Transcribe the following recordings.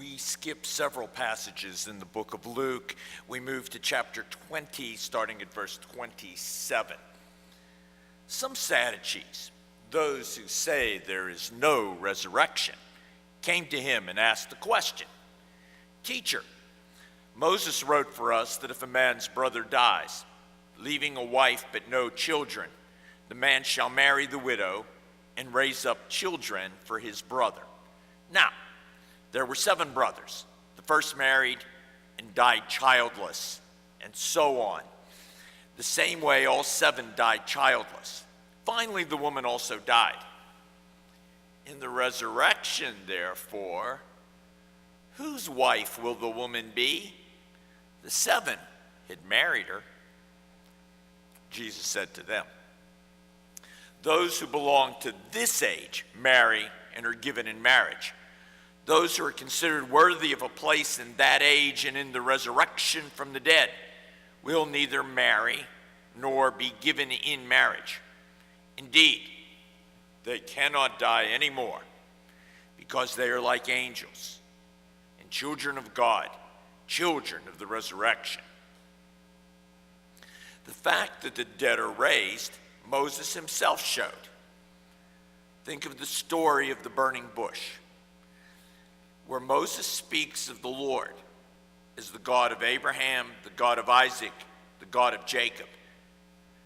we skip several passages in the book of Luke. We move to chapter 20, starting at verse 27. Some Sadducees, those who say there is no resurrection, came to him and asked the question, "Teacher, Moses wrote for us that if a man's brother dies, leaving a wife but no children, the man shall marry the widow and raise up children for his brother. Now, there were 7 brothers. The first married and died childless, and so on. The same way all 7 died childless. Finally, the woman also died. In the resurrection, therefore, whose wife will the woman be? The 7 had married her." Jesus said to them, "Those who belong to this age marry and are given in marriage. Those who are considered worthy of a place in that age and in the resurrection from the dead will neither marry nor be given in marriage. Indeed, they cannot die anymore because they are like angels and children of God, children of the resurrection. The fact that the dead are raised, Moses himself showed. Think of the story of the burning bush, where Moses speaks of the Lord as the God of Abraham, the God of Isaac, the God of Jacob.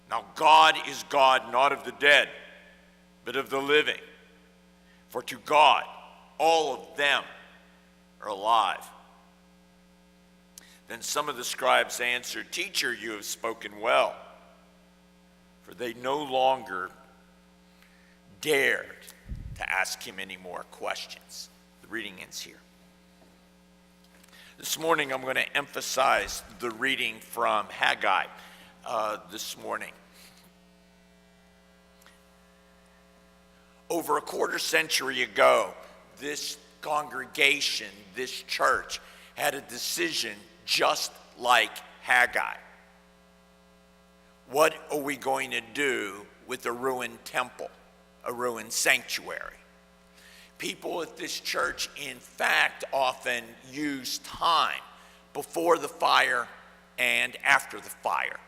Now God is God not of the dead, but of the living. For to God, all of them are alive." Then some of the scribes answered, "Teacher, you have spoken well." For they no longer dared to ask him any more questions. The reading ends here. This morning I'm going to emphasize the reading from Haggai this morning. Over a quarter century ago, this congregation, this church, had a decision just like Haggai. What are we going to do with a ruined temple, a ruined sanctuary? People at this church, in fact, often use time before the fire and after the fire.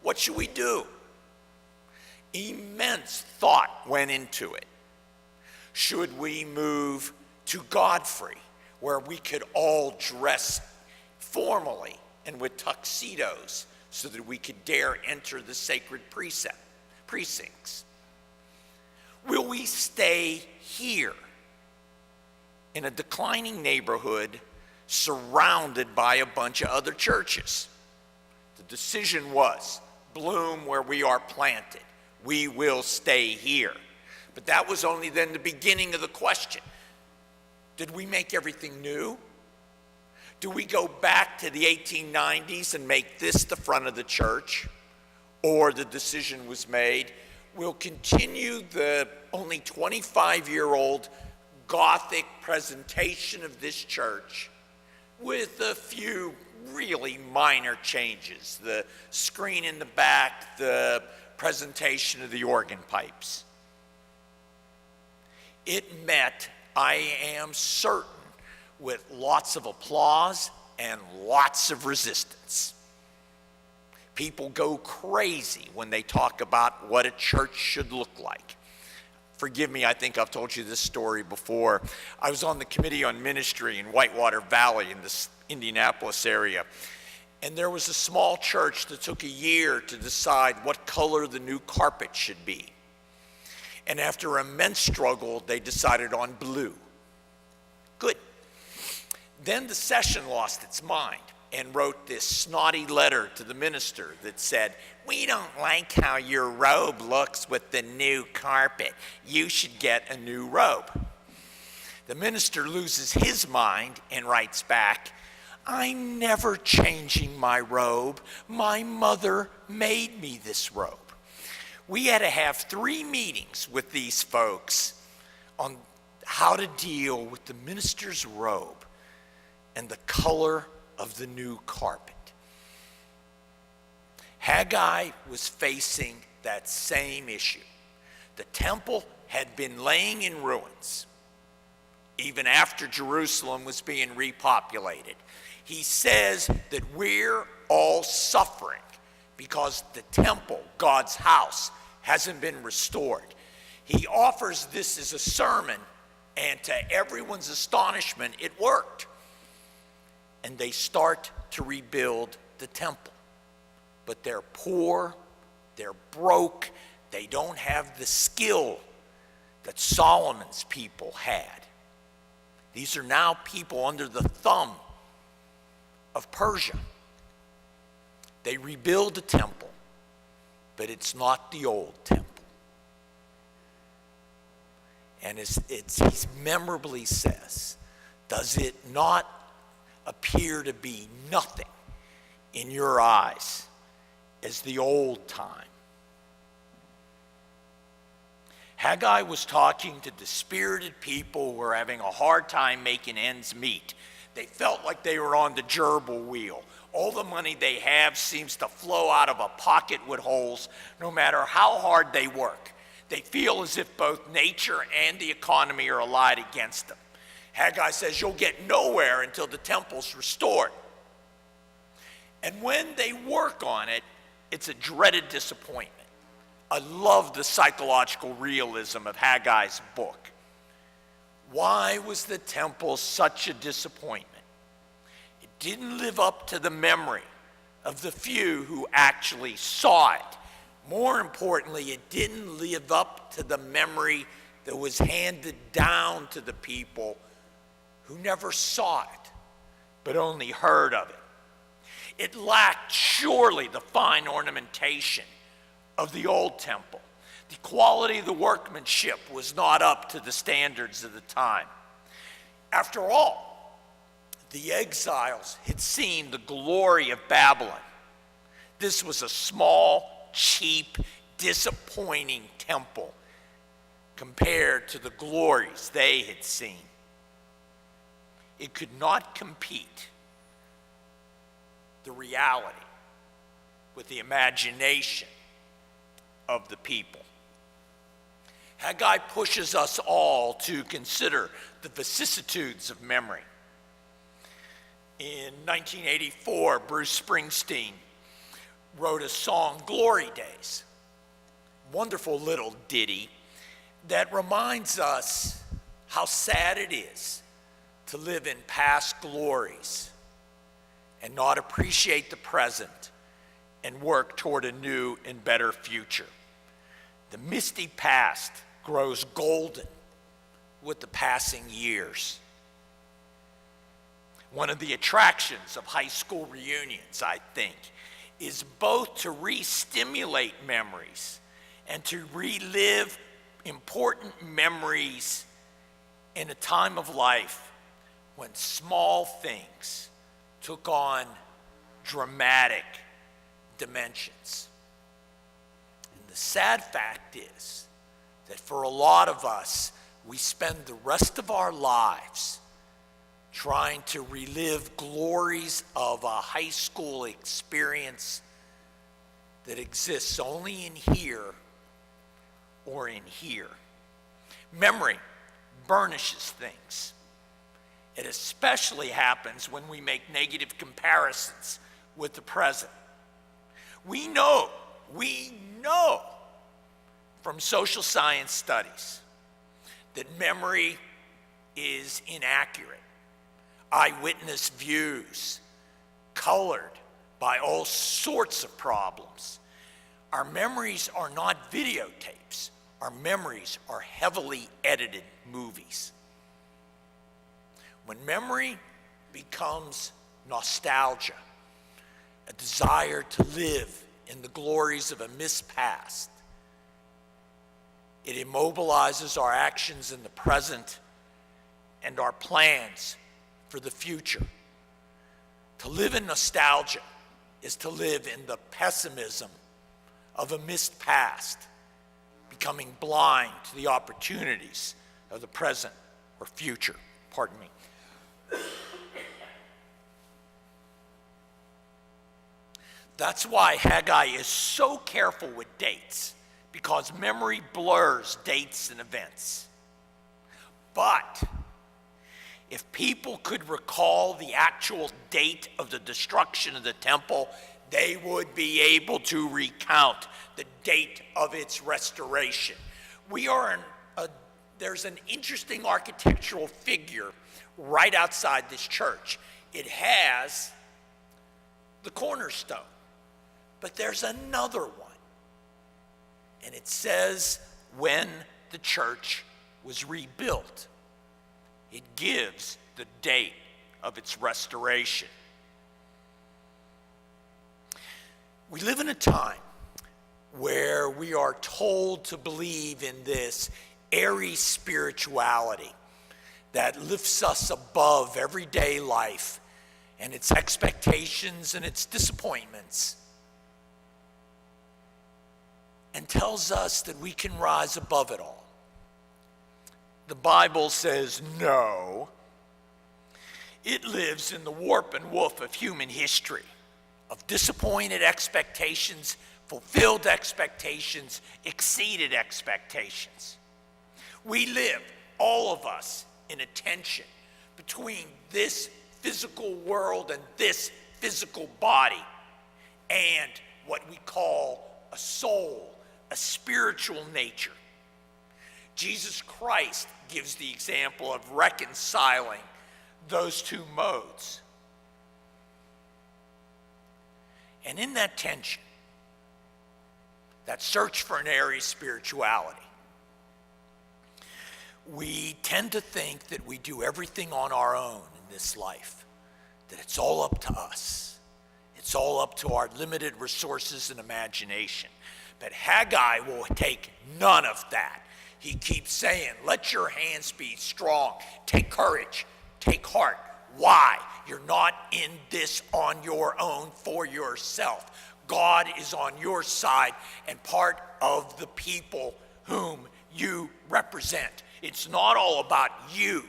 What should we do? Immense thought went into it. Should we move to Godfrey, where we could all dress formally and with tuxedos so that we could dare enter the sacred precincts? Will we stay here in a declining neighborhood surrounded by a bunch of other churches? The decision was, bloom where we are planted. We will stay here. But that was only then the beginning of the question. Did we make everything new? Do we go back to the 1890s and make this the front of the church? Or the decision was made, we'll continue the only 25-year-old Gothic presentation of this church with a few really minor changes. The screen in the back, the presentation of the organ pipes. It met, I am certain, with lots of applause and lots of resistance. People go crazy when they talk about what a church should look like. Forgive me, I think I've told you this story before. I was on the Committee on Ministry in Whitewater Valley in the Indianapolis area. And there was a small church that took a year to decide what color the new carpet should be. And after immense struggle, they decided on blue. Good. Then the session lost its mind and wrote this snotty letter to the minister that said, "We don't like how your robe looks with the new carpet. You should get a new robe." The minister loses his mind and writes back, "I'm never changing my robe. My mother made me this robe." We had to have 3 meetings with these folks on how to deal with the minister's robe and the color of the new carpet. Haggai was facing that same issue. The temple had been laying in ruins. even after Jerusalem was being repopulated. He says that we're all suffering because the temple, God's house, hasn't been restored. He offers this as a sermon, and to everyone's astonishment, it worked. And they start to rebuild the temple. But they're poor, they're broke, they don't have the skill that Solomon's people had. These are now people under the thumb of Persia. They rebuild the temple, but it's not the old temple. And he memorably says, does it not appear to be nothing in your eyes as the old time? Haggai was talking to dispirited people who were having a hard time making ends meet. They felt like they were on the gerbil wheel. All the money they have seems to flow out of a pocket with holes, no matter how hard they work. They feel as if both nature and the economy are allied against them. Haggai says you'll get nowhere until the temple's restored. And when they work on it, it's a dreaded disappointment. I love the psychological realism of Haggai's book. Why was the temple such a disappointment? It didn't live up to the memory of the few who actually saw it. More importantly, it didn't live up to the memory that was handed down to the people who never saw it, but only heard of it. It lacked surely the fine ornamentation of the old temple. The quality of the workmanship was not up to the standards of the time. After all, the exiles had seen the glory of Babylon. This was a small, cheap, disappointing temple compared to the glories they had seen. It could not compete the reality with the imagination of the people. Haggai pushes us all to consider the vicissitudes of memory. In 1984, Bruce Springsteen wrote a song, Glory Days, wonderful little ditty that reminds us how sad it is to live in past glories and not appreciate the present and work toward a new and better future. The misty past grows golden with the passing years. One of the attractions of high school reunions, I think, is both to re-stimulate memories and to relive important memories in a time of life when small things took on dramatic dimensions. And the sad fact is that for a lot of us, we spend the rest of our lives trying to relive glories of a high school experience that exists only in here or in here. Memory burnishes things. It especially happens when we make negative comparisons with the present. We know from social science studies that memory is inaccurate. Eyewitness views, colored by all sorts of problems. Our memories are not videotapes. Our memories are heavily edited movies. When memory becomes nostalgia, a desire to live in the glories of a missed past, it immobilizes our actions in the present and our plans for the future. To live in nostalgia is to live in the pessimism of a missed past, becoming blind to the opportunities of the present or future. Pardon me. That's why Haggai is so careful with dates, because memory blurs dates and events. But if people could recall the actual date of the destruction of the temple, they would be able to recount the date of its restoration. There's an interesting architectural figure right outside this church. It has the cornerstone, but there's another one. And it says when the church was rebuilt. It gives the date of its restoration. We live in a time where we are told to believe in this airy spirituality that lifts us above everyday life and its expectations and its disappointments, and tells us that we can rise above it all. The Bible says no. It lives in the warp and woof of human history, of disappointed expectations, fulfilled expectations, exceeded expectations. We live, all of us, in a tension between this physical world and this physical body and what we call a soul, a spiritual nature. Jesus Christ gives the example of reconciling those two modes. And in that tension, that search for an airy spirituality, we tend to think that we do everything on our own in this life, that it's all up to us. It's all up to our limited resources and imagination. But Haggai will take none of that. He keeps saying, let your hands be strong. Take courage. Take heart. Why? You're not in this on your own for yourself. God is on your side and part of the people whom you represent. It's not all about you.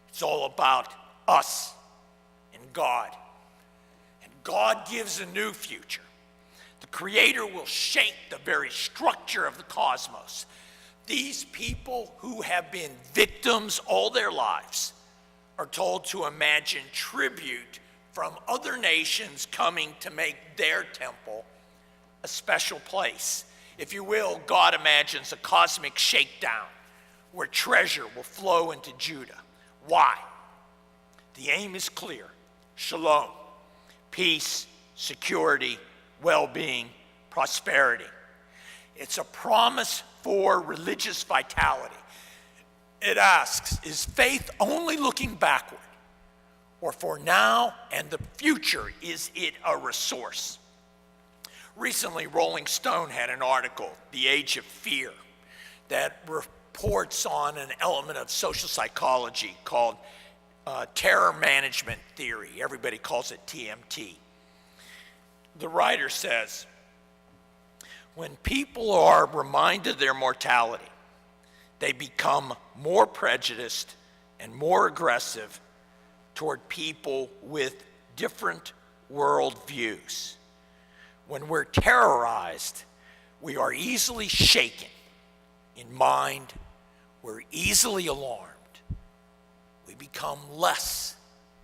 It's all about us and God. And God gives a new future. The Creator will shake the very structure of the cosmos. These people who have been victims all their lives are told to imagine tribute from other nations coming to make their temple a special place. If you will, God imagines a cosmic shakedown where treasure will flow into Judah. Why? The aim is clear. Shalom, peace, security, well-being, prosperity. It's a promise for religious vitality. It asks, is faith only looking backward? Or for now and the future, is it a resource? Recently, Rolling Stone had an article, The Age of Fear, that reports on an element of social psychology called terror management theory. Everybody calls it TMT. The writer says, when people are reminded of their mortality, they become more prejudiced and more aggressive toward people with different worldviews. When we're terrorized, we are easily shaken in mind, we're easily alarmed. We become less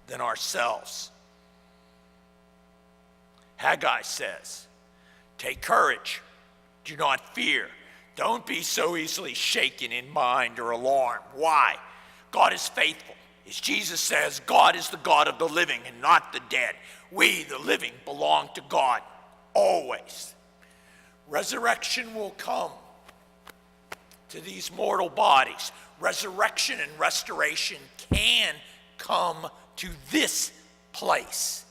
than ourselves. Haggai says, take courage, do not fear. Don't be so easily shaken in mind or alarmed. Why? God is faithful. As Jesus says, God is the God of the living and not the dead. We, the living, belong to God always. Resurrection will come to these mortal bodies. Resurrection and restoration can come to this place,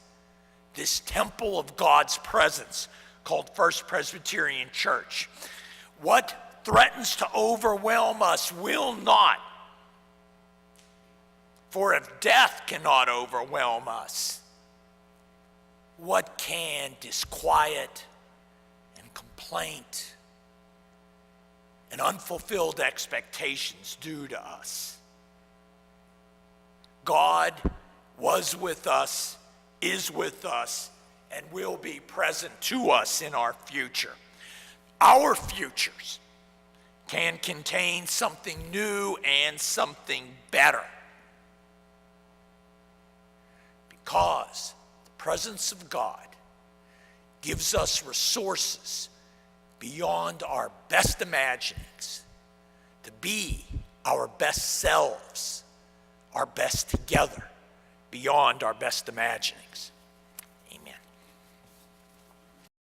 this temple of God's presence called First Presbyterian Church. What threatens to overwhelm us will not. For if death cannot overwhelm us, what can disquiet and complaint and unfulfilled expectations do to us? God was with us, is with us, and will be present to us in our future. Our futures can contain something new and something better. because the presence of God gives us resources beyond our best imaginings to be our best selves, our best together, beyond our best imaginings.